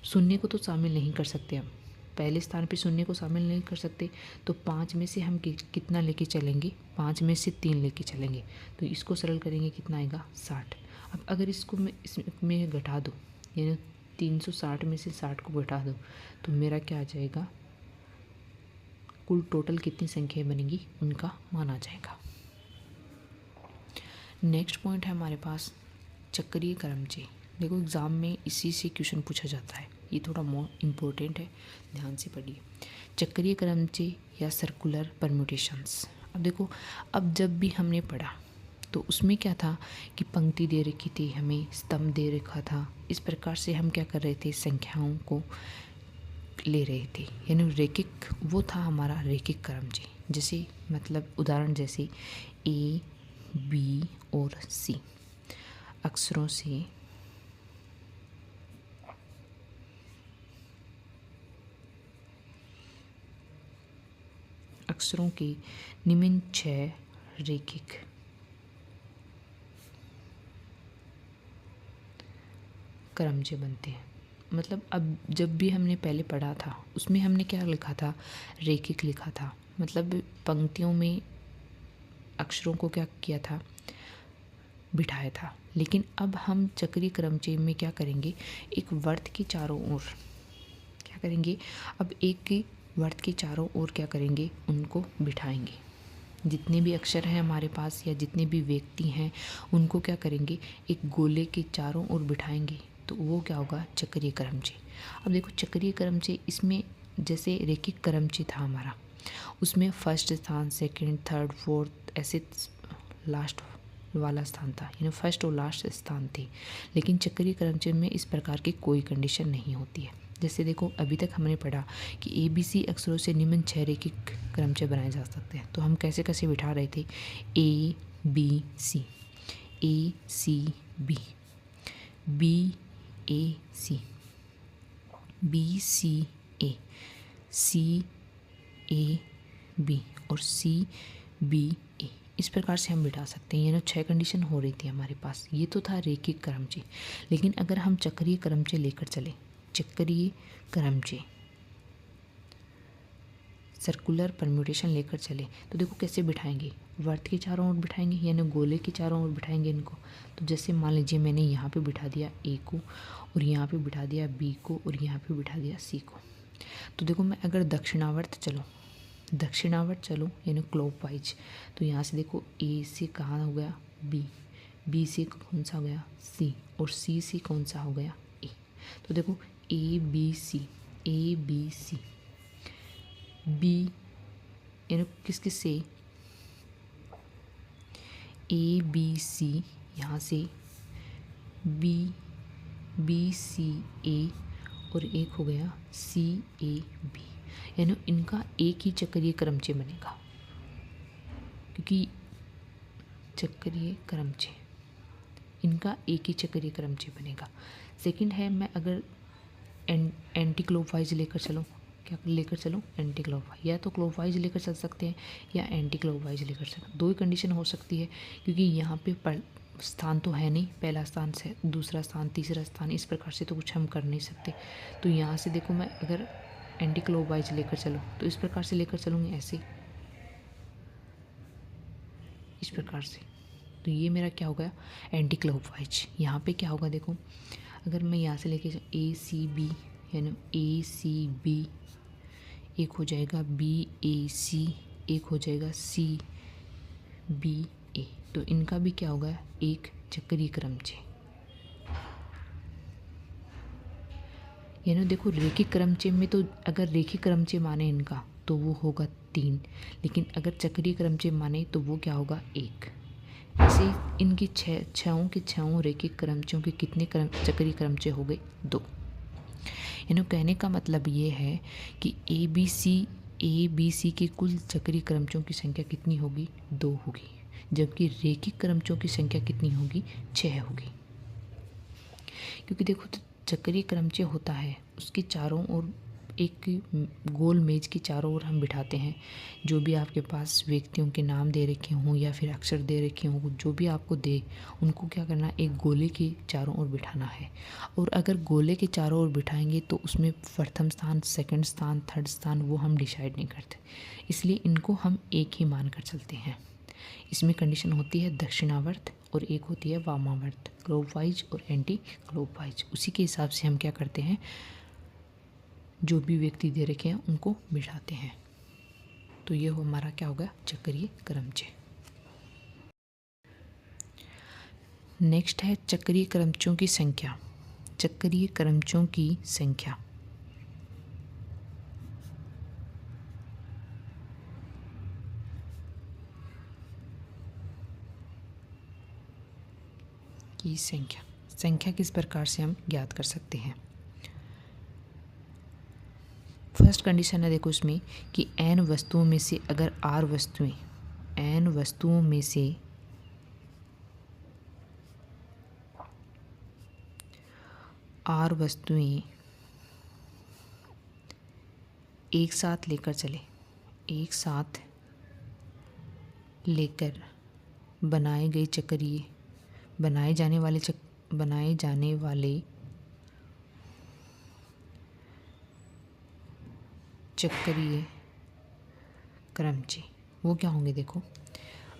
शून्य को तो शामिल नहीं कर सकते हम, पहले स्थान पे शून्य को शामिल नहीं कर सकते, तो 5 में से हम कितना लेके चलेंगे, 5 में से 3 लेके चलेंगे, तो इसको सरल करेंगे कितना आएगा 60। अब अगर इसको मैं इसमें घटा दूँ, यानी 360 में से 60 को घटा दूँ, तो मेरा क्या आ जाएगा, कुल टोटल कितनी संख्याएं बनेंगी उनका मान आ जाएगा। नेक्स्ट पॉइंट है हमारे पास चक्रीय क्रमचय। देखो एग्ज़ाम में इसी से क्वेश्चन पूछा जाता है, ये थोड़ा मोर इम्पोर्टेंट है, ध्यान से पढ़िए। चक्रीय क्रमचय या सर्कुलर परम्यूटेशंस। अब देखो, अब जब भी हमने पढ़ा तो उसमें क्या था कि पंक्ति दे रखी थी, हमें स्तंभ दे रखा था, इस प्रकार से हम क्या कर रहे थे, संख्याओं को ले रहे थे, यानी रैखिक, वो था हमारा रैखिक क्रमचय। जैसे मतलब उदाहरण जैसे ए, बी और सी अक्षरों से के निम्न 6 रैखिक क्रमचय बनते हैं। मतलब अब जब भी हमने पहले पढ़ा था उसमें हमने क्या लिखा था, रैखिक लिखा था, मतलब पंक्तियों में अक्षरों को क्या किया था, बिठाया था। लेकिन अब हम चक्रीय क्रमचय में क्या करेंगे, एक वर्त के चारों ओर क्या करेंगे, अब एक वर्त के चारों ओर क्या करेंगे, उनको बिठाएंगे। जितने भी अक्षर हैं हमारे पास या जितने भी व्यक्ति हैं उनको क्या करेंगे, एक गोले के चारों ओर बिठाएंगे, तो वो क्या होगा, चक्रीय क्रमचय। अब देखो चक्रीय क्रमचय, इसमें जैसे रैखिक क्रमचय था हमारा, उसमें फर्स्ट स्थान, सेकंड, थर्ड, फोर्थ, ऐसे लास्ट वाला स्थान था, यानी फर्स्ट और लास्ट स्थान थे। लेकिन चक्रीय क्रमचय में इस प्रकार की कोई कंडीशन नहीं होती है। जैसे देखो अभी तक हमने पढ़ा कि ABC अक्षरों से निम्न 6 रैखिक क्रमचय बनाए जा सकते हैं, तो हम कैसे कैसे बिठा रहे थे, ABC, ACB, BAC, BCA, CAB और CBA, इस प्रकार से हम बिठा सकते हैं। यानी 6 कंडीशन हो रही थी हमारे पास। ये तो था रैखिक क्रमचय। लेकिन अगर हम चक्रीय क्रमचय लेकर चले, चक्रीय क्रमचय सर्कुलर परम्यूटेशन लेकर चले, तो देखो कैसे बिठाएंगे, वर्त के चारों ओर बिठाएंगे, यानी गोले के चारों ओर बिठाएंगे इनको। तो जैसे मान लीजिए मैंने यहाँ पे बिठा दिया A को, और यहाँ पे बिठा दिया B को, और यहाँ पे बिठा दिया C को। तो देखो मैं अगर दक्षिणावर्त चलूँ यानी क्लॉकवाइज, तो यहाँ से देखो A से कहाँ हो गया B, B से कौन सा हो गया C, और C से कौन सा हो गया A। तो देखो ABC, B यानी किस से ABC, यहाँ से BCA और एक हो गया CAB, यानी इनका एक ही चक्रीय क्रमचय बनेगा, क्योंकि चक्रीय क्रमचय इनका एक ही चक्रीय क्रमचय बनेगा। सेकंड है, मैं अगर एंटी क्लॉकवाइज लेकर चलूँ, क्या लेकर चलूँ, एंटी क्लॉकवाइज, या तो क्लॉकवाइज लेकर चल सकते हैं या एंटी क्लॉकवाइज लेकर चल, दो ही कंडीशन हो सकती है, क्योंकि यहाँ पे स्थान तो है नहीं, पहला स्थान से दूसरा स्थान, तीसरा स्थान, इस प्रकार से तो कुछ हम कर नहीं सकते। तो यहाँ से देखो मैं अगर एंटी क्लॉकवाइज लेकर चलूँ तो इस प्रकार से लेकर चलूँगी, ऐसे इस प्रकार से, तो ये मेरा क्या होगा, एंटी क्लॉकवाइज। यहाँ पे क्या होगा, देखो अगर मैं यहाँ से लेके ACB, यानी ACB एक हो जाएगा, BAC एक हो जाएगा, CBA, तो इनका भी क्या होगा, एक चक्रीय क्रमचय। यानी देखो रैखिक क्रमचय में तो अगर रैखिक क्रमचय माने इनका तो वो होगा 3, लेकिन अगर चक्रीय क्रमचय माने तो वो क्या होगा, 1। ऐसे इनकी छहों रैखिक क्रमचयों के कितने चक्रीय क्रमचय हो गए, 2। यानी कहने का मतलब ये है कि ABC के कुल चक्रीय क्रमचयों की संख्या कितनी होगी, 2 होगी, जबकि रैखिक क्रमचयों की संख्या कितनी होगी, 6 होगी। क्योंकि देखो तो चक्रीय क्रमचय होता है, उसके चारों ओर एक गोल मेज के चारों ओर हम बिठाते हैं। जो भी आपके पास व्यक्तियों के नाम दे रखे हों या फिर अक्षर दे रखे हों, जो भी आपको दे, उनको क्या करना, एक गोले के चारों ओर बिठाना है। और अगर गोले के चारों ओर बिठाएंगे तो उसमें प्रथम स्थान, सेकंड स्थान, थर्ड स्थान वो हम डिसाइड नहीं करते, इसलिए इनको हम एक ही मान कर चलते हैं। इसमें कंडीशन होती है दक्षिणावर्त और एक होती है वामावर्त, क्लॉकवाइज और एंटी क्लॉकवाइज। उसी के हिसाब से हम क्या करते हैं, जो भी व्यक्ति दे रखे हैं उनको बिठाते हैं। तो ये हमारा क्या होगा, चक्रीय क्रमचय। नेक्स्ट है चक्रीय क्रमचयों की संख्या। चक्रीय क्रमचयों की संख्या संख्या किस प्रकार से हम ज्ञात कर सकते हैं। फर्स्ट कंडीशन है देखो इसमें कि n वस्तुओं में से अगर r वस्तुएं, n वस्तुओं में से r वस्तुएं एक साथ लेकर चले, एक साथ लेकर बनाए जाने वाले चक्रीय क्रमचय वो क्या होंगे। देखो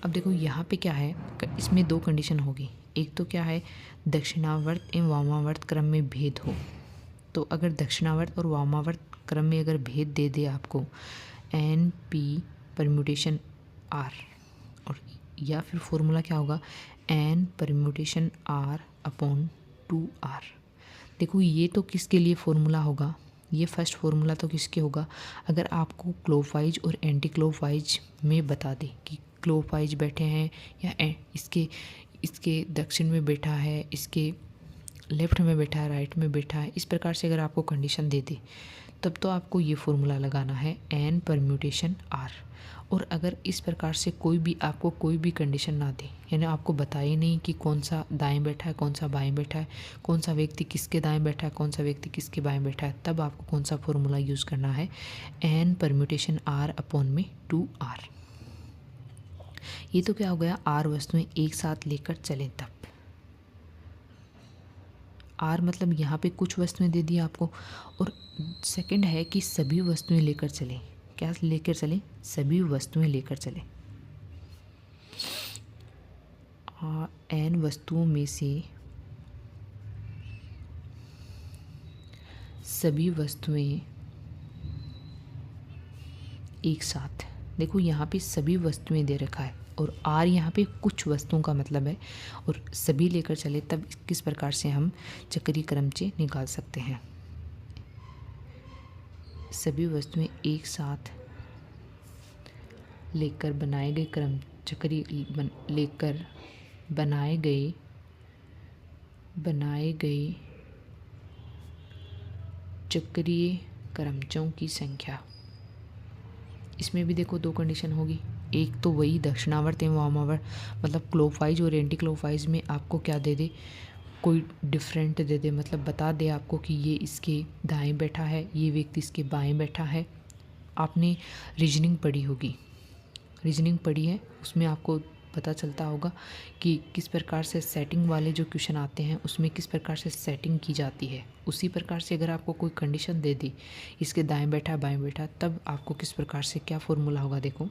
अब देखो यहाँ पे क्या है, इसमें दो कंडीशन होगी। एक तो क्या है, दक्षिणावर्त एवं वामावर्त क्रम में भेद हो। तो अगर दक्षिणावर्त और वामावर्त क्रम में अगर भेद दे दे आपको एन पी परम्यूटेशन आर, और या फिर फॉर्मूला क्या होगा, N permutation are upon 2r। देखो ये तो किसके लिए फॉर्मूला होगा, ये फर्स्ट फॉर्मूला तो किसके होगा, अगर आपको क्लॉकवाइज और एंटी क्लॉकवाइज में बता दे कि क्लॉकवाइज बैठे हैं या इसके दक्षिण में बैठा है, इसके लेफ्ट में बैठा है, राइट में बैठा है, इस प्रकार से अगर आपको कंडीशन दे दे तब तो आपको ये फॉर्मूला लगाना है एन परम्यूटेशन आर। और अगर इस प्रकार से आपको कोई भी कंडीशन ना दे, यानी आपको बताए नहीं कि कौन सा दाएं बैठा है, कौन सा बाएं बैठा है, कौन सा व्यक्ति किसके दाएं बैठा है, कौन सा व्यक्ति किसके बाएं बैठा है, तब आपको कौन सा फॉर्मूला यूज़ करना है, एन परम्यूटेशन आर अपॉन में 2r। ये तो क्या हो गया, आर वस्तुएं एक साथ लेकर चलें तब। आर मतलब यहाँ पे कुछ वस्तुएं दे दी आपको, और सेकंड है कि सभी वस्तुएं लेकर चलें। क्या लेकर चलें, सभी वस्तुएं लेकर चलें। एन वस्तुओं में से सभी वस्तुएं एक साथ, देखो यहाँ पे सभी वस्तुएं दे रखा है और आर यहाँ पे कुछ वस्तुओं का मतलब है, और सभी लेकर चले तब किस प्रकार से हम चक्रीय क्रमचय निकाल सकते हैं। सभी वस्तुएं एक साथ लेकर बनाए गए चक्रीय क्रमचयों की संख्या। इसमें भी देखो दो कंडीशन होगी। एक तो वही दक्षिणावर्त एवं वामावर्त, मतलब क्लॉकवाइज और एंटी क्लॉकवाइज में आपको क्या दे दे, कोई डिफरेंट दे दे, मतलब बता दे आपको कि ये इसके दाएं बैठा है, ये व्यक्ति इसके बाएं बैठा है। आपने रीजनिंग पढ़ी होगी, रीजनिंग पढ़ी है, उसमें आपको पता चलता होगा कि किस प्रकार से सेटिंग वाले जो क्वेश्चन आते हैं उसमें किस प्रकार से सेटिंग की जाती है। उसी प्रकार से अगर आपको कोई कंडीशन दे दी इसके दाएं बैठा बाएं बैठा, तब आपको किस प्रकार से क्या फॉर्मूला होगा, देखो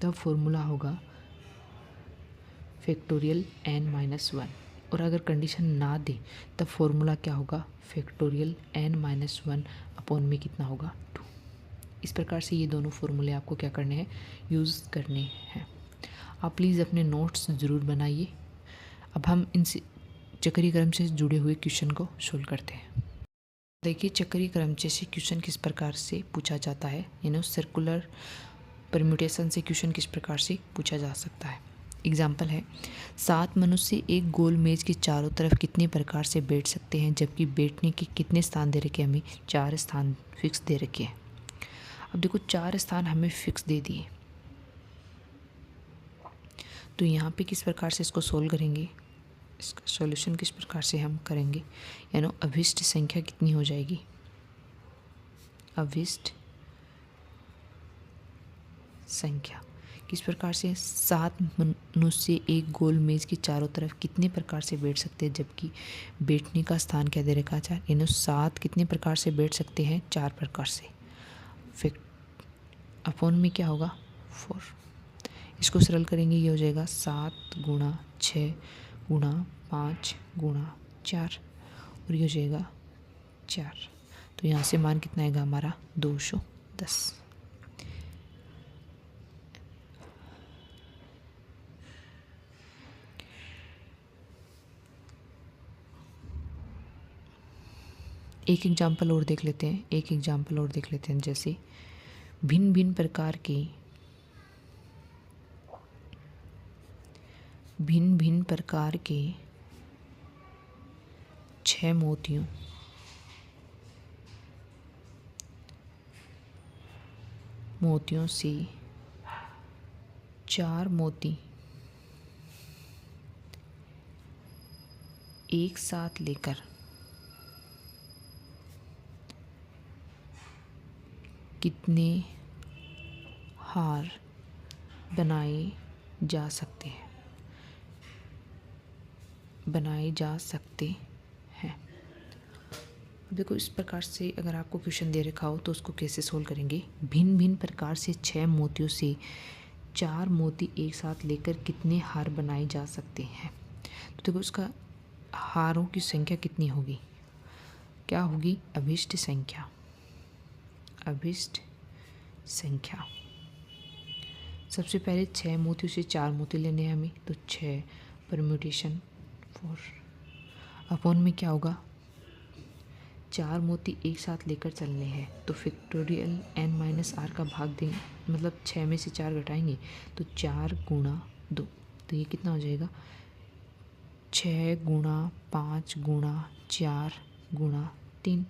तब फॉर्मूला होगा फैक्टोरियल n-1। और अगर कंडीशन ना दे तब फॉर्मूला क्या होगा, फैक्टोरियल n-1 अपॉन में कितना होगा 2। इस प्रकार से ये दोनों फॉर्मूले आपको क्या करने हैं, यूज़ करने हैं। आप प्लीज़ अपने नोट्स ज़रूर बनाइए। अब हम इन चक्रीय क्रमचय से जुड़े हुए क्वेश्चन को सोल्व करते हैं। देखिए चक्रीय क्रमचय से क्वेश्चन किस प्रकार से पूछा जाता है, यानी सर्कुलर परम्यूटेशन से क्वेश्चन किस प्रकार से पूछा जा सकता है। एग्जाम्पल है, 7 मनुष्य एक गोल मेज के चारों तरफ कितने प्रकार से बैठ सकते हैं, जबकि बैठने के कितने स्थान दे रखे, हमें 4 स्थान फिक्स दे रखे हैं। अब देखो 4 स्थान हमें फिक्स दे दिए, तो यहाँ पे किस प्रकार से इसको सोल्व करेंगे, इसका सॉल्यूशन किस प्रकार से हम करेंगे, यानी अभिष्ट संख्या कितनी हो जाएगी। अभिष्ट संख्या। किस प्रकार से 7 मनुष्य एक गोल मेज के चारों तरफ कितने प्रकार से बैठ सकते हैं, जबकि बैठने का स्थान क्या दे रखा है 4, यानी 7 कितने प्रकार से बैठ सकते हैं 4 प्रकार से। फिर अपॉन में क्या होगा 4, इसको सरल करेंगे ये हो जाएगा 7 गुणा 6 गुणा 5 गुणा 4 और ये हो जाएगा 4। तो यहाँ से मान कितना आएगा हमारा 210। एक एग्जाम्पल और देख लेते हैं, जैसे भिन्न भिन्न प्रकार के 6 मोतियों से 4 मोती एक साथ लेकर कितने हार बनाए जा सकते हैं। देखो इस प्रकार से अगर आपको क्वेश्चन दे रखा हो तो उसको कैसे सोल्व करेंगे। भिन्न भिन्न प्रकार से 6 मोतियों से 4 मोती एक साथ लेकर कितने हार बनाए जा सकते हैं। तो देखो इसका हारों की संख्या कितनी होगी, क्या होगी अभिष्ट संख्या। सबसे पहले 6 मोतियों से 4 मोती लेने हैं हमें, तो 6 परम्यूटेशन 4 अपॉन में क्या होगा 4 मोती एक साथ लेकर चलने हैं, तो फैक्टोरियल n-r का भाग देंगे, मतलब 6 में से 4 घटाएंगे तो 4 गुणा 2, तो ये कितना हो जाएगा 6 गुणा 5 गुणा 4 गुणा 3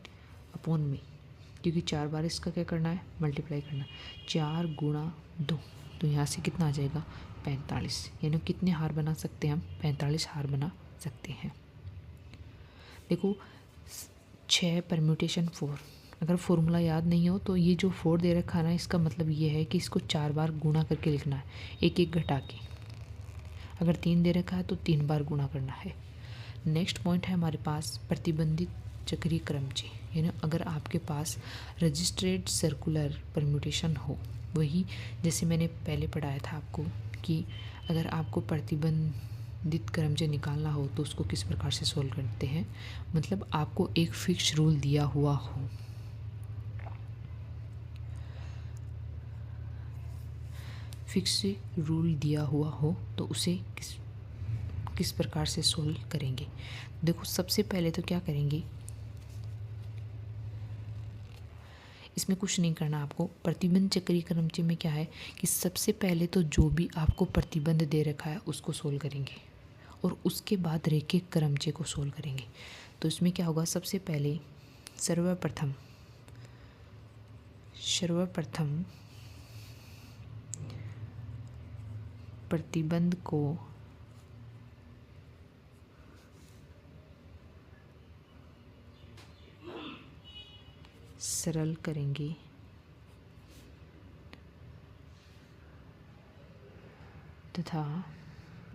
अपॉन में, क्योंकि 4 बार इसका क्या करना है मल्टीप्लाई करना है, 4 गुणा 2, तो यहाँ से कितना आ जाएगा 45, यानी कितने हार बना सकते हैं हम 45 हार बना सकते हैं। देखो 6 परम्यूटेशन 4, अगर फॉर्मूला याद नहीं हो तो ये जो 4 दे रखा है ना, इसका मतलब ये है कि इसको 4 बार गुणा करके लिखना है, एक एक घटा के। अगर 3 दे रखा है तो 3 बार गुणा करना है। नेक्स्ट पॉइंट है हमारे पास प्रतिबंधित चक्रीय क्रमची, यानी अगर आपके पास रजिस्ट्रेड सर्कुलर परम्यूटेशन हो, वही जैसे मैंने पहले पढ़ाया था आपको कि अगर आपको प्रतिबंधित क्रमची निकालना हो तो उसको किस प्रकार से सोल्व करते हैं, मतलब आपको एक फिक्स रूल दिया हुआ हो, तो उसे किस प्रकार से सोल्व करेंगे। देखो सबसे पहले तो क्या करेंगे, इसमें कुछ नहीं करना आपको। प्रतिबंध चक्रीय क्रमची में क्या है कि सबसे पहले तो जो भी आपको प्रतिबंध दे रखा है उसको सोल्व करेंगे और उसके बाद रैखिक क्रमची को सोल्व करेंगे। तो इसमें क्या होगा, सबसे पहले सर्वप्रथम प्रतिबंध को सरल करेंगे तथा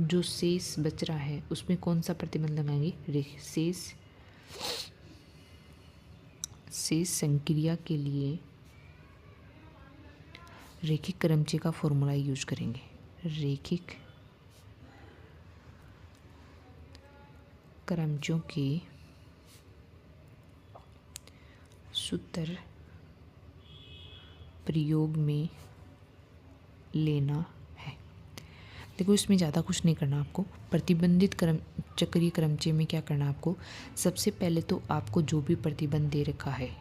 जो शेष बच रहा है उसमें कौन सा प्रतिबंध लगाएंगे, शेष संक्रिया के लिए रैखिक क्रमची का फॉर्मूला यूज करेंगे। रैखिक क्रमचियों के सूत्र प्रयोग में लेना है। देखो इसमें ज़्यादा कुछ नहीं करना आपको। प्रतिबंधित चक्रीय क्रमची में क्या करना आपको, सबसे पहले तो आपको जो भी प्रतिबंध दे रखा है,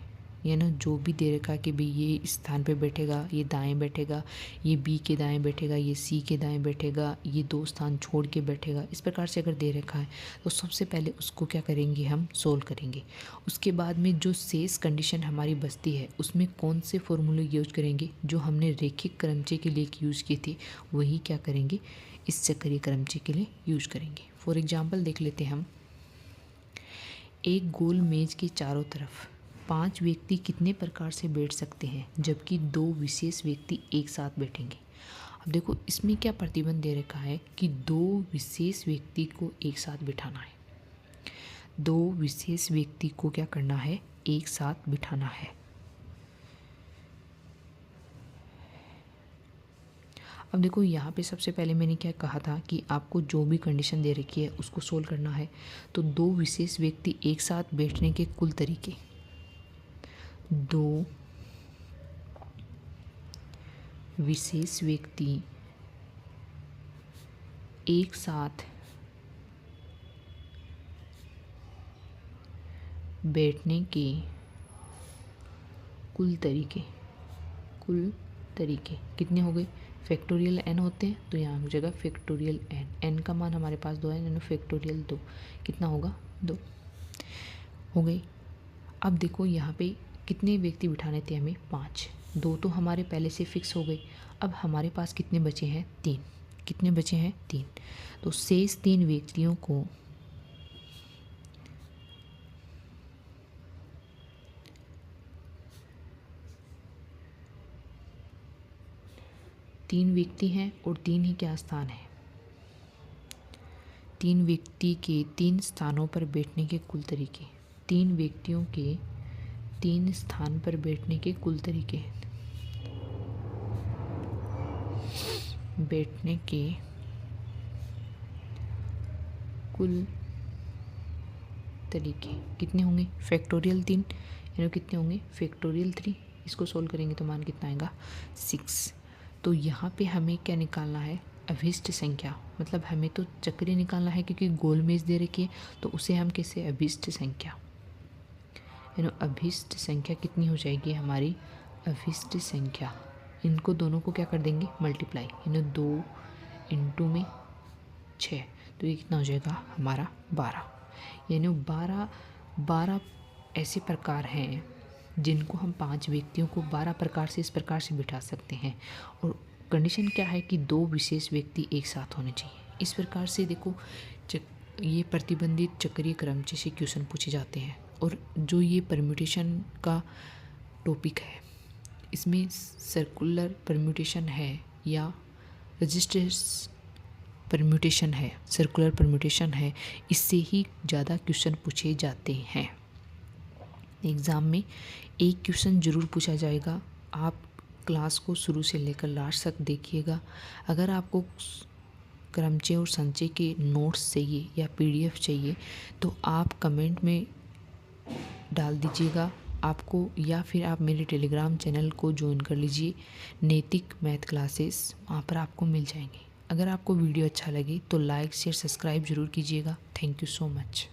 यानी जो भी दे रखा है कि भाई ये इस स्थान पे बैठेगा, ये दाएं बैठेगा, ये बी के दाएं बैठेगा, ये सी के दाएं बैठेगा, ये 2 स्थान छोड़ के बैठेगा, इस प्रकार से अगर दे रखा है तो सबसे पहले उसको क्या करेंगे, हम सोल्व करेंगे। उसके बाद में जो शेष कंडीशन हमारी बचती है उसमें कौन से फॉर्मूले यूज करेंगे, जो हमने रैखिक क्रमची के लिए यूज़ किए थे वही क्या करेंगे इस चक्रीय क्रमची के लिए यूज करेंगे। फॉर एग्जाम्पल देख लेते हैं हम, एक गोल मेज के चारों तरफ 5 व्यक्ति कितने प्रकार से बैठ सकते हैं जबकि 2 विशेष व्यक्ति एक साथ बैठेंगे। अब देखो इसमें क्या प्रतिबंध दे रखा है कि 2 विशेष व्यक्ति को एक साथ बिठाना है। 2 विशेष व्यक्ति को क्या करना है, एक साथ बिठाना है। अब देखो यहाँ पे सबसे पहले मैंने क्या कहा था कि आपको जो भी कंडीशन दे रखी है उसको सोल्व करना है। तो 2 विशेष व्यक्ति एक साथ बैठने के कुल तरीके, 2 विशेष व्यक्ति एक साथ बैठने के कुल तरीके कितने हो गए, फैक्टोरियल n होते हैं तो यहाँ हो जाएगा फैक्टोरियल n का मान हमारे पास 2 है, फैक्टोरियल 2 कितना होगा 2 हो गई। अब देखो यहाँ पे कितने व्यक्ति बिठाने थे हमें 5, 2 तो हमारे पहले से फिक्स हो गए। अब हमारे पास कितने बचे हैं 3, कितने बचे हैं 3, तो शेष 3 व्यक्तियों को तीन व्यक्ति हैं और 3 ही क्या स्थान है, 3 व्यक्ति के 3 स्थानों पर बैठने के कुल तरीके, 3 व्यक्तियों के 3 स्थान पर बैठने के कुल तरीके, बैठने के कुल तरीके कितने होंगे, फैक्टोरियल 3 यानी कितने होंगे फैक्टोरियल 3। इसको सोल्व करेंगे तो मान कितना आएगा 6। तो यहाँ पे हमें क्या निकालना है, अभिष्ट संख्या, मतलब हमें तो चक्रीय निकालना है क्योंकि गोल मेज दे रखी है, तो उसे हम कैसे अभिष्ट संख्या, यानी अभिष्ट संख्या कितनी हो जाएगी हमारी, अभिष्ट संख्या इनको दोनों को क्या कर देंगे मल्टीप्लाई, यानी 2 इंटू में 6, तो ये कितना हो जाएगा हमारा 12। यानी 12 ऐसे प्रकार हैं जिनको हम 5 व्यक्तियों को 12 प्रकार से इस प्रकार से बिठा सकते हैं। और कंडीशन क्या है कि 2 विशेष व्यक्ति एक साथ होने चाहिए। इस प्रकार से देखो ये प्रतिबंधित चक्रीय क्रम जैसे क्वेश्चन पूछे जाते हैं। और जो ये परम्यूटेशन का टॉपिक है इसमें सर्कुलर परम्यूटेशन है या रजिस्टर्स परम्यूटेशन है, सर्कुलर परम्यूटेशन है, इससे ही ज़्यादा क्वेश्चन पूछे जाते हैं। एग्ज़ाम में एक क्वेश्चन ज़रूर पूछा जाएगा। आप क्लास को शुरू से लेकर लास्ट तक देखिएगा। अगर आपको क्रमचय और संचय के नोट्स चाहिए या PDF चाहिए तो आप कमेंट में डाल दीजिएगा आपको, या फिर आप मेरे टेलीग्राम चैनल को ज्वाइन कर लीजिए, नैतिक मैथ क्लासेस, वहाँ पर आपको मिल जाएंगे। अगर आपको वीडियो अच्छा लगे तो लाइक शेयर सब्सक्राइब ज़रूर कीजिएगा। Thank you so much.